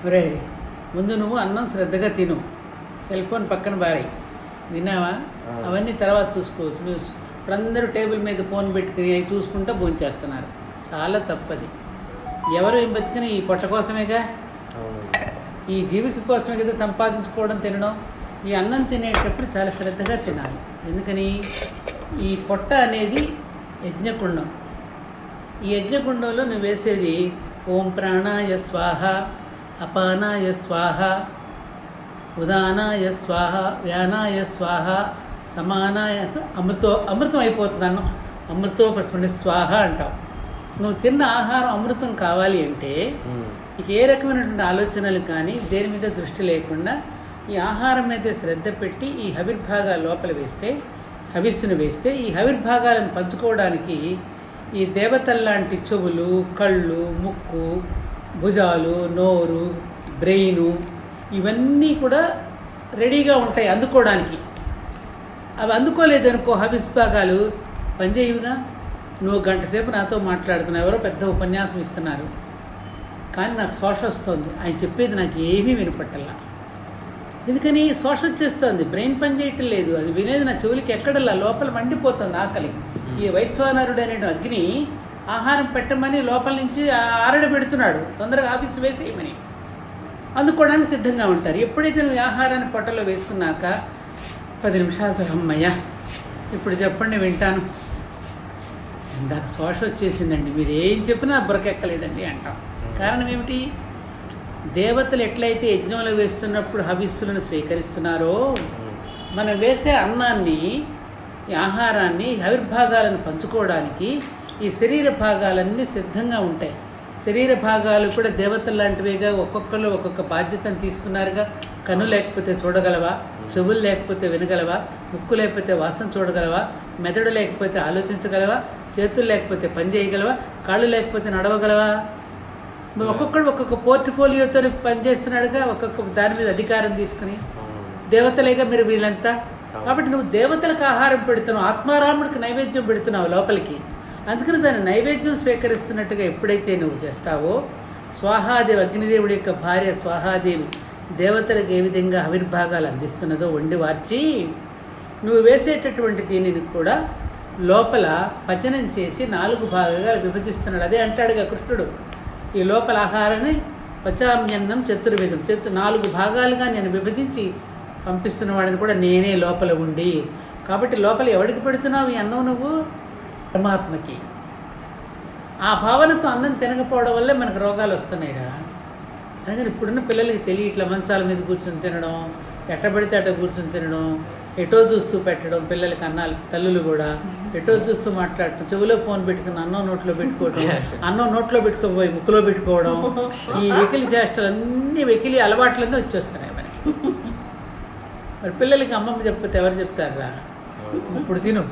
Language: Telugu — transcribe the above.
ఒరే ముందు నువ్వు అన్నం శ్రద్ధగా తిను, సెల్ ఫోన్ పక్కన బారాయి, విన్నావా? అవన్నీ తర్వాత చూసుకోవచ్చు. నువ్వు ఇప్పుడు అందరూ టేబుల్ మీద ఫోన్ పెట్టుకుని అవి చూసుకుంటూ భోంచేస్తున్నారు. చాలా తప్పది. ఎవరు ఏం బతికిన ఈ పొట్ట కోసమేగా, ఈ జీవిక కోసమే కదా సంపాదించుకోవడం, తినడం. ఈ అన్నం తినేటప్పుడు చాలా శ్రద్ధగా తినాలి. ఎందుకని? ఈ పొట్ట అనేది యజ్ఞకుండం. ఈ యజ్ఞకుండంలో నువ్వు వేసేది ఓం ప్రాణాయ స్వాహ, అపానాయ స్వాహ, ఉదానాయ స్వాహ, వ్యానాయ స్వాహ, సమానాయ అమృతం అయిపోతుంది అన్నం. అమృతో ప్రస్ఫుటి స్వాహ అంటావు. నువ్వు తిన్న ఆహారం అమృతం కావాలి అంటే ఇక ఏ రకమైనటువంటి ఆలోచనలు కానీ దేని మీద దృష్టి లేకుండా ఈ ఆహారం మీద శ్రద్ధ పెట్టి ఈ హవిర్భాగాలు లోపల వేస్తే, హవిస్సును వేస్తే, ఈ హవిర్భాగాలను పంచుకోవడానికి ఈ దేవతల్లాంటి చెవులు, కళ్ళు, ముక్కు, భుజాలు, నోరు, బ్రెయిను ఇవన్నీ కూడా రెడీగా ఉంటాయి అందుకోవడానికి. అవి అందుకోలేదనుకో హవిర్భాగాలు పనిచేయుగా. నువ్వు గంట సేపు నాతో మాట్లాడుతున్నావు, ఎవరో పెద్ద ఉపన్యాసం ఇస్తున్నారు, కానీ నాకు శ్వాస వస్తుంది, ఆయన చెప్పేది నాకు ఏమీ వినపట్టల్లా. ఎందుకని? శ్వాస వచ్చేస్తుంది, బ్రెయిన్ పని చేయటం లేదు. అది వినేది నా చెవులకి ఎక్కడల్లా, లోపల మండిపోతుంది ఆకలి. ఈ వైశ్వానరుడు అనే అగ్ని ఆహారం పెట్టమని లోపల నుంచి ఆరడ పెడుతున్నాడు, తొందరగా ఆఫీస్ వేసేయమని. అందుకోవడానికి సిద్ధంగా ఉంటారు. ఎప్పుడైతే నువ్వు ఆహారాన్ని పొట్టలో వేసుకున్నాక 10 నిమిషాలు అమ్మయ్య ఇప్పుడు చెప్పండి వింటాను, ఇందాక శ్వాస వచ్చేసిందండి, మీరు ఏం చెప్పినా బురకెక్కలేదండి అంటాం. కారణం ఏమిటి? దేవతలు ఎట్లయితే యజ్ఞంలో వేస్తున్నప్పుడు హవిస్సులను స్వీకరిస్తున్నారో, మనం వేసే అన్నాన్ని, ఈ ఆహారాన్ని, హవిర్భాగాలను పంచుకోవడానికి ఈ శరీర భాగాలన్నీ సిద్ధంగా ఉంటాయి. శరీర భాగాలు కూడా దేవతలు లాంటివిగా ఒక్కొక్కరు ఒక్కొక్క బాధ్యతను తీసుకున్నారుగా. కన్ను లేకపోతే చూడగలవా, చెవులు లేకపోతే వినగలవా, ముక్కు లేకపోతే వాసన చూడగలవా, మెదడు లేకపోతే ఆలోచించగలవా, చేతులు లేకపోతే పని చేయగలవా, కాళ్ళు లేకపోతే నడవగలవా? ఒక్కొక్కడు ఒక్కొక్క పోర్ట్ఫోలియోతో పనిచేస్తున్నాడుగా, ఒక్కొక్క దాని మీద అధికారం తీసుకుని. దేవతలేగా మీరు వీళ్ళంతా. కాబట్టి నువ్వు దేవతలకు ఆహారం పెడుతున్నావు, ఆత్మారాముడికి నైవేద్యం పెడుతున్నావు లోపలికి. అందుకని దాన్ని నైవేద్యం స్వీకరిస్తున్నట్టుగా ఎప్పుడైతే నువ్వు చేస్తావో, స్వాహాదేవి, అగ్నిదేవుడి యొక్క భార్య స్వాహాదేవి దేవతలకు ఏ విధంగా ఆవిర్భాగాలు అందిస్తున్నదో వండి వార్చి, నువ్వు వేసేటటువంటి దీనిని కూడా లోపల పచనం చేసి 4 భాగాలుగా విభజిస్తున్నాడు. అదే అంటాడుగా కృష్ణుడు, ఈ లోపల ఆహారాన్ని పచామ్యన్నం చతుర్విధం, 4 భాగాలుగా నేను విభజించి పంపిస్తున్నవాడిని కూడా నేనే లోపల ఉండి. కాబట్టి లోపల ఎవడికి పెడుతున్నావు ఈ అన్నం? నువ్వు పరమాత్మకి. ఆ భావనతో అన్నం తినకపోవడం వల్లే మనకు రోగాలు వస్తున్నాయిరా. అందుకని ఇప్పుడున్న పిల్లలకి తెలియ, ఇట్లా మంచాల మీద కూర్చొని తినడం, ఎట్టబడితే అట్ట కూర్చొని తినడం, ఎటో చూస్తూ పెట్టడం పిల్లలకి అన్నాలు. తల్లులు కూడా ఎటో చూస్తూ మాట్లాడటం, చెవిలో ఫోన్ పెట్టుకుని అన్నం నోట్లో పెట్టుకోవడం, అన్నం నోట్లో పెట్టుకోపోయి ముక్కులో పెట్టుకోవడం, ఈ వెకిలి చేష్టలన్నీ, వెకిలి అలవాట్లన్నీ వచ్చేస్తున్నాయి మనకి. మరి పిల్లలకి అమ్మమ్మ చెప్పితే ఎవరు చెప్తారా? ఇప్పుడు తిను.